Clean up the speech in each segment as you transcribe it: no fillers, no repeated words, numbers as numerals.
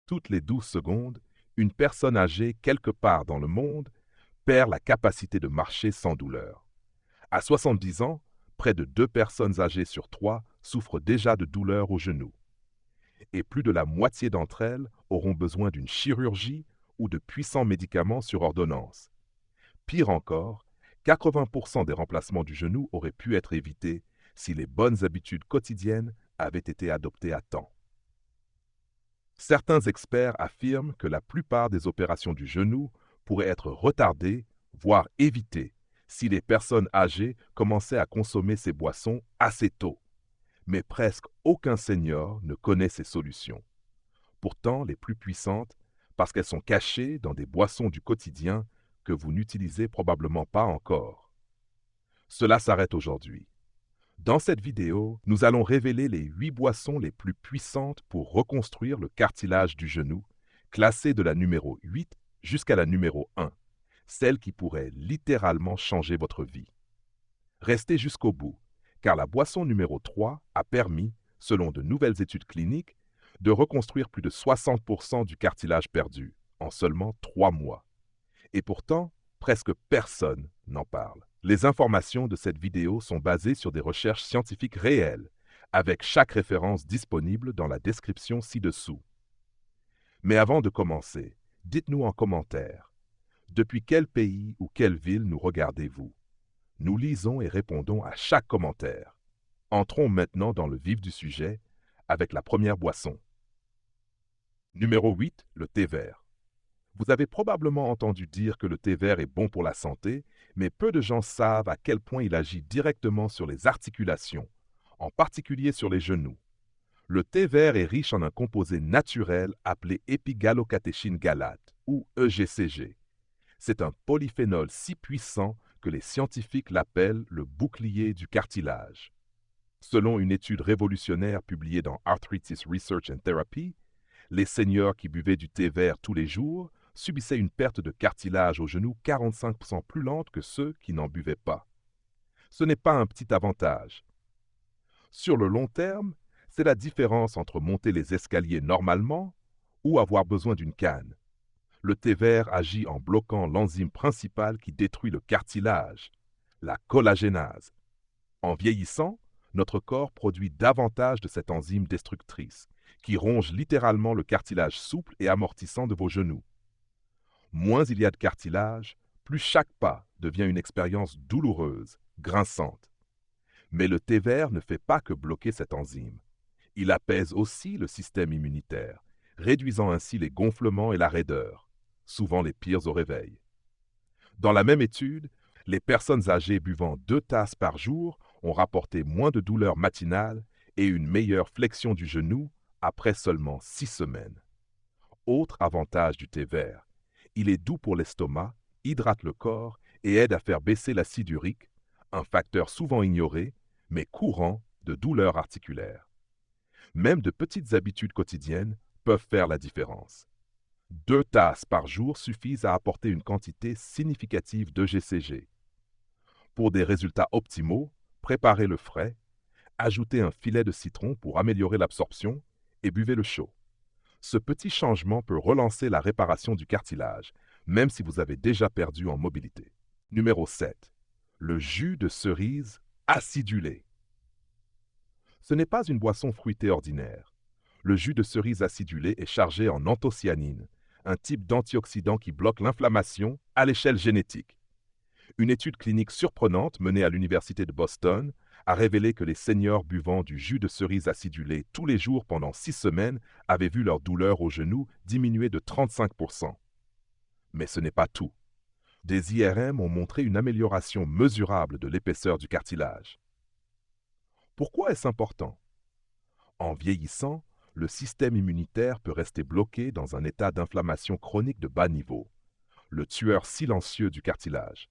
Toutes les 12 secondes, une personne âgée quelque part dans le monde perd la capacité de marcher sans douleur. À 70 ans, près de 2 personnes âgées sur 3 souffrent déjà de douleurs au genou. Et plus de la moitié d'entre elles auront besoin d'une chirurgie ou de puissants médicaments sur ordonnance. Pire encore, 80% des remplacements du genou auraient pu être évités si les bonnes habitudes quotidiennes avaient été adoptées à temps. Certains experts affirment que la plupart des opérations du genou pourraient être retardées, voire évitées, si les personnes âgées commençaient à consommer ces boissons assez tôt. Mais presque aucun senior ne connaît ces solutions. Pourtant les plus puissantes, parce qu'elles sont cachées dans des boissons du quotidien que vous n'utilisez probablement pas encore. Cela s'arrête aujourd'hui. Dans cette vidéo, nous allons révéler les 8 boissons les plus puissantes pour reconstruire le cartilage du genou, classées de la numéro 8 jusqu'à la numéro 1, celle qui pourrait littéralement changer votre vie. Restez jusqu'au bout, car la boisson numéro 3 a permis, selon de nouvelles études cliniques, de reconstruire plus de 60% du cartilage perdu en seulement 3 mois. Et pourtant, presque personne n'en parle. Les informations de cette vidéo sont basées sur des recherches scientifiques réelles, avec chaque référence disponible dans la description ci-dessous. Mais avant de commencer, dites-nous en commentaire, depuis quel pays ou quelle ville nous regardez-vous? Nous lisons et répondons à chaque commentaire. Entrons maintenant dans le vif du sujet avec la première boisson. Numéro 8, le thé vert. Vous avez probablement entendu dire que le thé vert est bon pour la santé, mais peu de gens savent à quel point il agit directement sur les articulations, en particulier sur les genoux. Le thé vert est riche en un composé naturel appelé épigallocatechin galate, ou EGCG. C'est un polyphénol si puissant que les scientifiques l'appellent le bouclier du cartilage. Selon une étude révolutionnaire publiée dans Arthritis Research and Therapy, les seniors qui buvaient du thé vert tous les jours subissaient une perte de cartilage au genou 45% plus lente que ceux qui n'en buvaient pas. Ce n'est pas un petit avantage. Sur le long terme, c'est la différence entre monter les escaliers normalement ou avoir besoin d'une canne. Le thé vert agit en bloquant l'enzyme principale qui détruit le cartilage, la collagénase. En vieillissant, notre corps produit davantage de cette enzyme destructrice, qui ronge littéralement le cartilage souple et amortissant de vos genoux. Moins il y a de cartilage, plus chaque pas devient une expérience douloureuse, grinçante. Mais le thé vert ne fait pas que bloquer cette enzyme. Il apaise aussi le système immunitaire, réduisant ainsi les gonflements et la raideur, souvent les pires au réveil. Dans la même étude, les personnes âgées buvant 2 tasses par jour ont rapporté moins de douleurs matinales et une meilleure flexion du genou après seulement 6 semaines. Autre avantage du thé vert, il est doux pour l'estomac, hydrate le corps et aide à faire baisser l'acide urique, un facteur souvent ignoré, mais courant de douleurs articulaires. Même de petites habitudes quotidiennes peuvent faire la différence. 2 tasses par jour suffisent à apporter une quantité significative d'EGCG. Pour des résultats optimaux, préparez le frais, ajoutez un filet de citron pour améliorer l'absorption et buvez le chaud. Ce petit changement peut relancer la réparation du cartilage, même si vous avez déjà perdu en mobilité. Numéro 7. Le jus de cerise acidulé. Ce n'est pas une boisson fruitée ordinaire. Le jus de cerise acidulé est chargé en anthocyanine, un type d'antioxydant qui bloque l'inflammation à l'échelle génétique. Une étude clinique surprenante menée à l'Université de Boston a révélé que les seniors buvant du jus de cerise acidulé tous les jours pendant 6 semaines avaient vu leur douleur au genou diminuer de 35%. Mais ce n'est pas tout. Des IRM ont montré une amélioration mesurable de l'épaisseur du cartilage. Pourquoi est-ce important? En vieillissant, le système immunitaire peut rester bloqué dans un état d'inflammation chronique de bas niveau, le tueur silencieux du cartilage.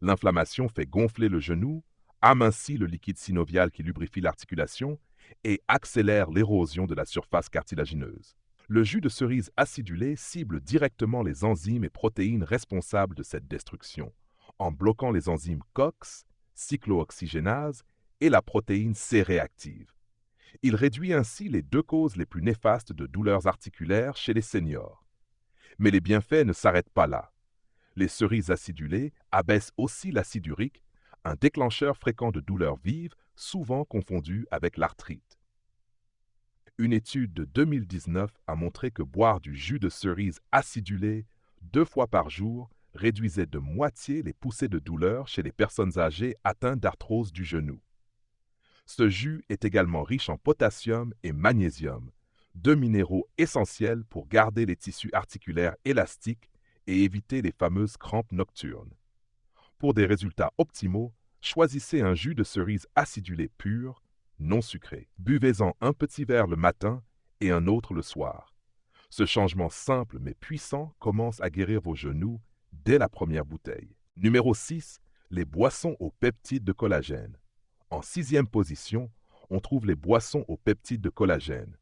L'inflammation fait gonfler le genou, amincit le liquide synovial qui lubrifie l'articulation et accélère l'érosion de la surface cartilagineuse. Le jus de cerise acidulé cible directement les enzymes et protéines responsables de cette destruction, en bloquant les enzymes COX, cyclooxygénase et la protéine C réactive. Il réduit ainsi les deux causes les plus néfastes de douleurs articulaires chez les seniors. Mais les bienfaits ne s'arrêtent pas là. Les cerises acidulées abaissent aussi l'acide urique, un déclencheur fréquent de douleurs vives, souvent confondu avec l'arthrite. Une étude de 2019 a montré que boire du jus de cerise acidulé 2 fois par jour réduisait de moitié les poussées de douleur chez les personnes âgées atteintes d'arthrose du genou. Ce jus est également riche en potassium et magnésium, deux minéraux essentiels pour garder les tissus articulaires élastiques et éviter les fameuses crampes nocturnes. Pour des résultats optimaux, choisissez un jus de cerise acidulé pur, non sucré. Buvez-en un petit verre le matin et un autre le soir. Ce changement simple mais puissant commence à guérir vos genoux dès la première bouteille. Numéro 6. Les boissons aux peptides de collagène. En 6e position, on trouve les boissons aux peptides de collagène,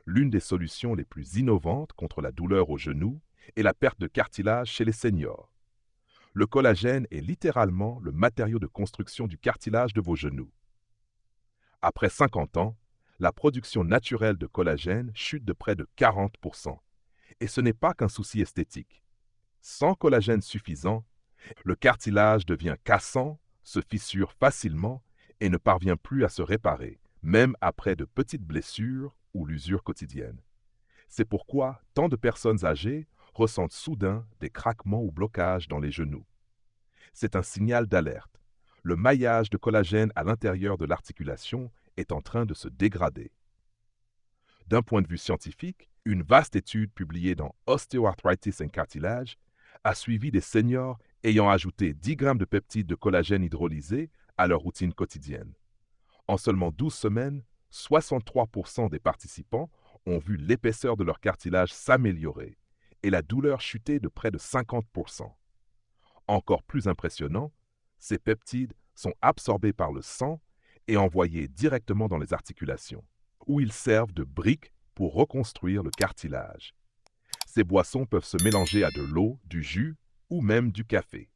l'une des solutions les plus innovantes contre la douleur au genou et la perte de cartilage chez les seniors. Le collagène est littéralement le matériau de construction du cartilage de vos genoux. Après 50 ans, la production naturelle de collagène chute de près de 40%. Et ce n'est pas qu'un souci esthétique. Sans collagène suffisant, le cartilage devient cassant, se fissure facilement et ne parvient plus à se réparer, même après de petites blessures ou l'usure quotidienne. C'est pourquoi tant de personnes âgées ressentent soudain des craquements ou blocages dans les genoux. C'est un signal d'alerte. Le maillage de collagène à l'intérieur de l'articulation est en train de se dégrader. D'un point de vue scientifique, une vaste étude publiée dans Osteoarthritis and Cartilage a suivi des seniors ayant ajouté 10 grammes de peptides de collagène hydrolysé à leur routine quotidienne. En seulement 12 semaines, 63% des participants ont vu l'épaisseur de leur cartilage s'améliorer et la douleur chuter de près de 50%. Encore plus impressionnant, ces peptides sont absorbés par le sang et envoyés directement dans les articulations, où ils servent de briques pour reconstruire le cartilage. Ces boissons peuvent se mélanger à de l'eau, du jus ou même du café.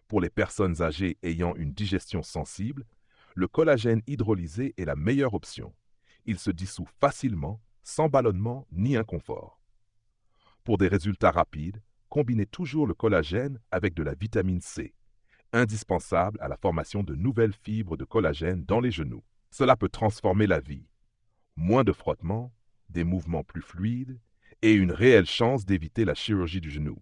Pour les personnes âgées ayant une digestion sensible, le collagène hydrolysé est la meilleure option. Il se dissout facilement, sans ballonnement ni inconfort. Pour des résultats rapides, combinez toujours le collagène avec de la vitamine C, indispensable à la formation de nouvelles fibres de collagène dans les genoux. Cela peut transformer la vie. Moins de frottements, des mouvements plus fluides et une réelle chance d'éviter la chirurgie du genou.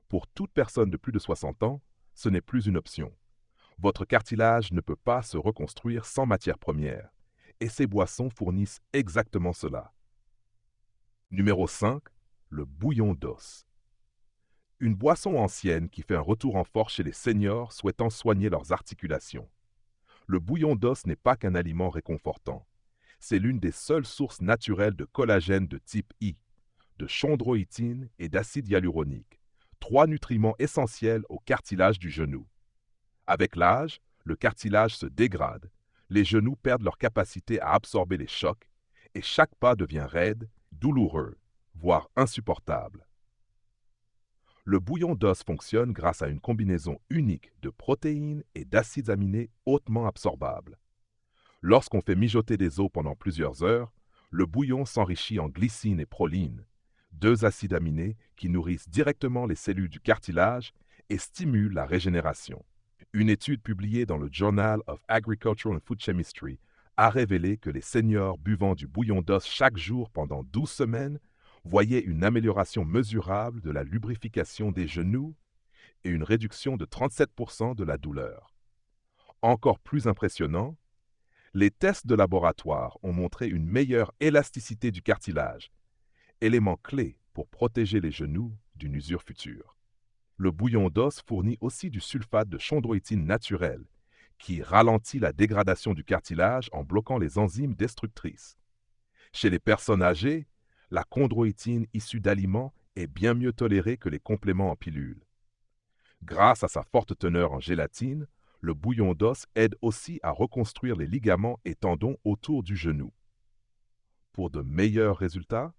Pour toute personne de plus de 60 ans, ce n'est plus une option. Votre cartilage ne peut pas se reconstruire sans matière première, et ces boissons fournissent exactement cela. Numéro 5. Le bouillon d'os. Une boisson ancienne qui fait un retour en force chez les seniors souhaitant soigner leurs articulations. Le bouillon d'os n'est pas qu'un aliment réconfortant. C'est l'une des seules sources naturelles de collagène de type I, de chondroïtine et d'acide hyaluronique, 3 nutriments essentiels au cartilage du genou. Avec l'âge, le cartilage se dégrade, les genoux perdent leur capacité à absorber les chocs et chaque pas devient raide, douloureux, voire insupportable. Le bouillon d'os fonctionne grâce à une combinaison unique de protéines et d'acides aminés hautement absorbables. Lorsqu'on fait mijoter des os pendant plusieurs heures, le bouillon s'enrichit en glycine et proline, 2 acides aminés qui nourrissent directement les cellules du cartilage et stimulent la régénération. Une étude publiée dans le Journal of Agricultural and Food Chemistry a révélé que les seniors buvant du bouillon d'os chaque jour pendant 12 semaines voyaient une amélioration mesurable de la lubrification des genoux et une réduction de 37% de la douleur. Encore plus impressionnant, les tests de laboratoire ont montré une meilleure élasticité du cartilage, élément clé pour protéger les genoux d'une usure future. Le bouillon d'os fournit aussi du sulfate de chondroïtine naturelle, qui ralentit la dégradation du cartilage en bloquant les enzymes destructrices. Chez les personnes âgées, la chondroïtine issue d'aliments est bien mieux tolérée que les compléments en pilule. Grâce à sa forte teneur en gélatine, le bouillon d'os aide aussi à reconstruire les ligaments et tendons autour du genou. Pour de meilleurs résultats,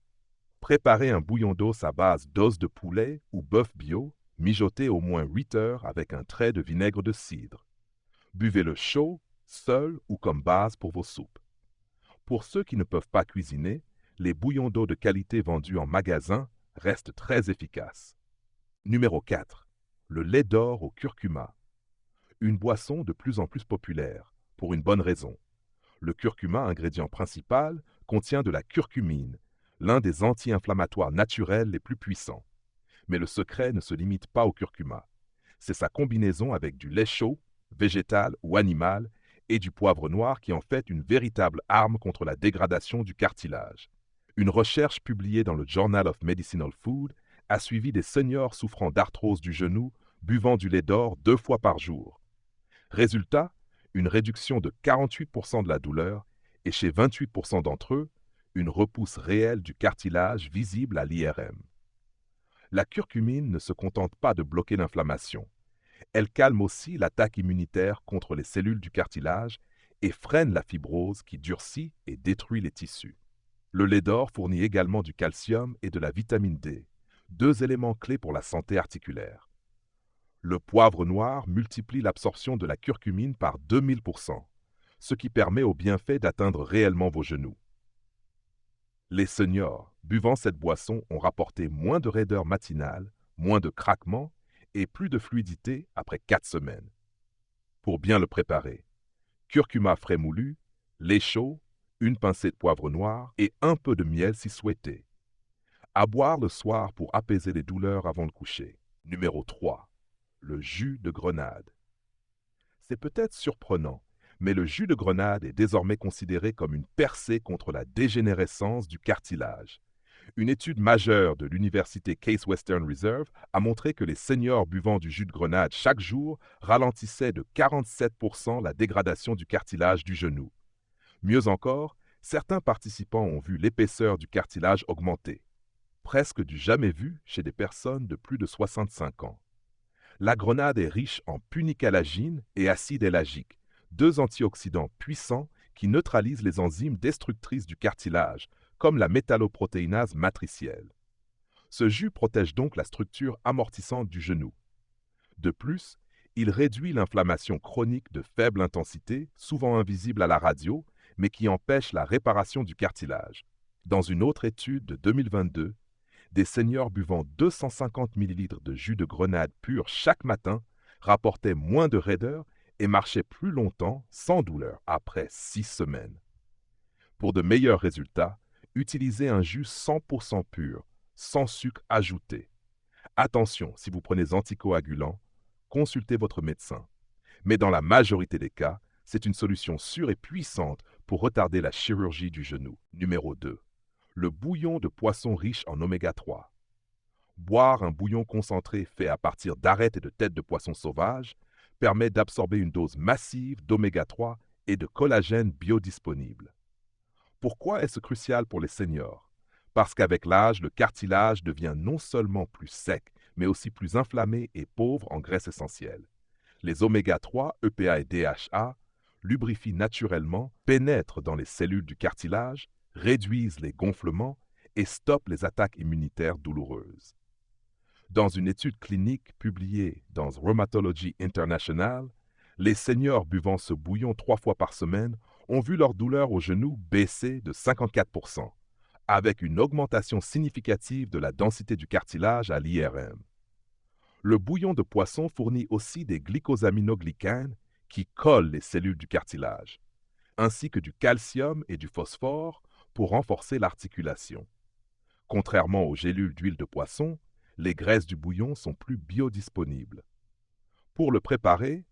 préparez un bouillon d'os à base d'os de poulet ou bœuf bio, mijoté au moins 8 heures avec un trait de vinaigre de cidre. Buvez-le chaud, seul ou comme base pour vos soupes. Pour ceux qui ne peuvent pas cuisiner, les bouillons d'eau de qualité vendus en magasin restent très efficaces. Numéro 4. Le lait d'or au curcuma. Une boisson de plus en plus populaire, pour une bonne raison. Le curcuma, ingrédient principal, contient de la curcumine, l'un des anti-inflammatoires naturels les plus puissants. Mais le secret ne se limite pas au curcuma. C'est sa combinaison avec du lait chaud, végétal ou animal, et du poivre noir qui en fait une véritable arme contre la dégradation du cartilage. Une recherche publiée dans le Journal of Medicinal Food a suivi des seniors souffrant d'arthrose du genou buvant du lait d'or 2 fois par jour. Résultat, une réduction de 48% de la douleur et chez 28% d'entre eux, une repousse réelle du cartilage visible à l'IRM. La curcumine ne se contente pas de bloquer l'inflammation. Elle calme aussi l'attaque immunitaire contre les cellules du cartilage et freine la fibrose qui durcit et détruit les tissus. Le lait d'or fournit également du calcium et de la vitamine D, 2 éléments clés pour la santé articulaire. Le poivre noir multiplie l'absorption de la curcumine par 2000%, ce qui permet aux bienfaits d'atteindre réellement vos genoux. Les seniors buvant cette boisson ont rapporté moins de raideur matinale, moins de craquements et plus de fluidité après 4 semaines. Pour bien le préparer, curcuma frais moulu, lait chaud, une pincée de poivre noir et un peu de miel si souhaité. À boire le soir pour apaiser les douleurs avant le coucher. Numéro 3. Le jus de grenade. C'est peut-être surprenant, mais le jus de grenade est désormais considéré comme une percée contre la dégénérescence du cartilage. Une étude majeure de l'université Case Western Reserve a montré que les seniors buvant du jus de grenade chaque jour ralentissaient de 47% la dégradation du cartilage du genou. Mieux encore, certains participants ont vu l'épaisseur du cartilage augmenter, presque du jamais vu chez des personnes de plus de 65 ans. La grenade est riche en punicalagine et acide éllagique, 2 antioxydants puissants qui neutralisent les enzymes destructrices du cartilage, comme la métalloprotéinase matricielle. Ce jus protège donc la structure amortissante du genou. De plus, il réduit l'inflammation chronique de faible intensité, souvent invisible à la radio, mais qui empêche la réparation du cartilage. Dans une autre étude de 2022, des seniors buvant 250 ml de jus de grenade pur chaque matin rapportaient moins de raideur et marchaient plus longtemps sans douleur après 6 semaines. Pour de meilleurs résultats, utilisez un jus 100% pur, sans sucre ajouté. Attention, si vous prenez anticoagulants, consultez votre médecin. Mais dans la majorité des cas, c'est une solution sûre et puissante pour retarder la chirurgie du genou. Numéro 2. Le bouillon de poisson riche en oméga 3. Boire un bouillon concentré fait à partir d'arêtes et de têtes de poisson sauvages permet d'absorber une dose massive d'oméga 3 et de collagène biodisponible. Pourquoi est-ce crucial pour les seniors? Parce qu'avec l'âge, le cartilage devient non seulement plus sec, mais aussi plus inflammé et pauvre en graisses essentielles. Les oméga 3, EPA et DHA, lubrifient naturellement, pénètrent dans les cellules du cartilage, réduisent les gonflements et stoppent les attaques immunitaires douloureuses. Dans une étude clinique publiée dans Rheumatology International, les seniors buvant ce bouillon 3 fois par semaine ont vu leur douleur au genou baisser de 54%, avec une augmentation significative de la densité du cartilage à l'IRM. Le bouillon de poisson fournit aussi des glycosaminoglycanes qui collent les cellules du cartilage, ainsi que du calcium et du phosphore pour renforcer l'articulation. Contrairement aux gélules d'huile de poisson, les graisses du bouillon sont plus biodisponibles. Pour le préparer,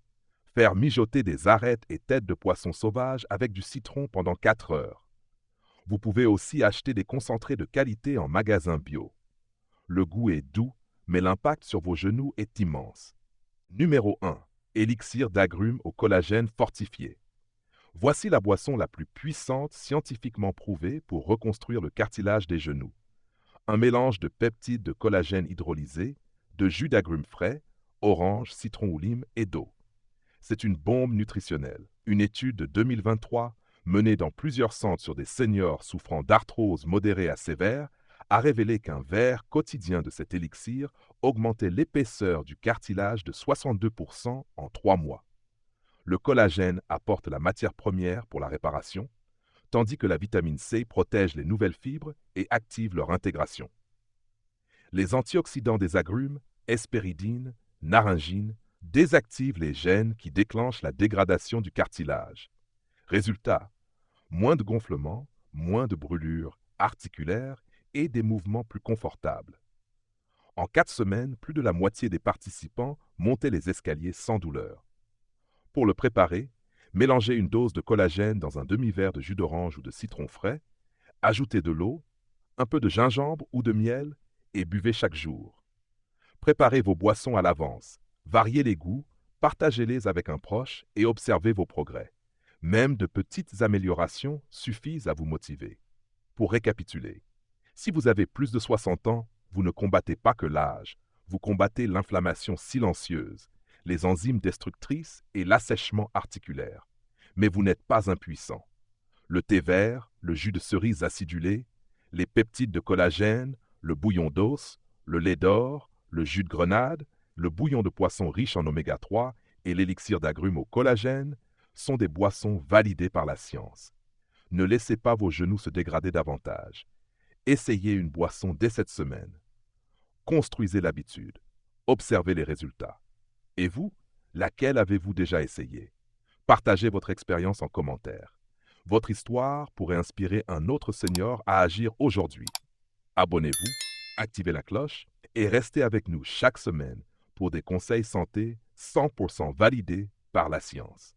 faire mijoter des arêtes et têtes de poisson sauvages avec du citron pendant 4 heures. Vous pouvez aussi acheter des concentrés de qualité en magasin bio. Le goût est doux, mais l'impact sur vos genoux est immense. Numéro 1. Élixir d'agrumes au collagène fortifié. Voici la boisson la plus puissante scientifiquement prouvée pour reconstruire le cartilage des genoux. Un mélange de peptides de collagène hydrolysé, de jus d'agrumes frais, orange, citron ou lime et d'eau. C'est une bombe nutritionnelle. Une étude de 2023, menée dans plusieurs centres sur des seniors souffrant d'arthrose modérée à sévère, a révélé qu'un verre quotidien de cet élixir augmentait l'épaisseur du cartilage de 62% en 3 mois. Le collagène apporte la matière première pour la réparation, tandis que la vitamine C protège les nouvelles fibres et active leur intégration. Les antioxydants des agrumes, hespéridine, naringine, désactivent les gènes qui déclenchent la dégradation du cartilage. Résultat, moins de gonflement, moins de brûlures articulaires et des mouvements plus confortables. En 4 semaines, plus de la moitié des participants montaient les escaliers sans douleur. Pour le préparer, mélangez une dose de collagène dans un demi-verre de jus d'orange ou de citron frais, ajoutez de l'eau, un peu de gingembre ou de miel et buvez chaque jour. Préparez vos boissons à l'avance, variez les goûts, partagez-les avec un proche et observez vos progrès. Même de petites améliorations suffisent à vous motiver. Pour récapituler, si vous avez plus de 60 ans, vous ne combattez pas que l'âge, vous combattez l'inflammation silencieuse, les enzymes destructrices et l'assèchement articulaire. Mais vous n'êtes pas impuissant. Le thé vert, le jus de cerise acidulé, les peptides de collagène, le bouillon d'os, le lait d'or, le jus de grenade, le bouillon de poisson riche en oméga 3 et l'élixir d'agrumes au collagène sont des boissons validées par la science. Ne laissez pas vos genoux se dégrader davantage. Essayez une boisson dès cette semaine. Construisez l'habitude. Observez les résultats. Et vous, laquelle avez-vous déjà essayé? Partagez votre expérience en commentaire. Votre histoire pourrait inspirer un autre senior à agir aujourd'hui. Abonnez-vous, activez la cloche et restez avec nous chaque semaine pour des conseils santé 100% validés par la science.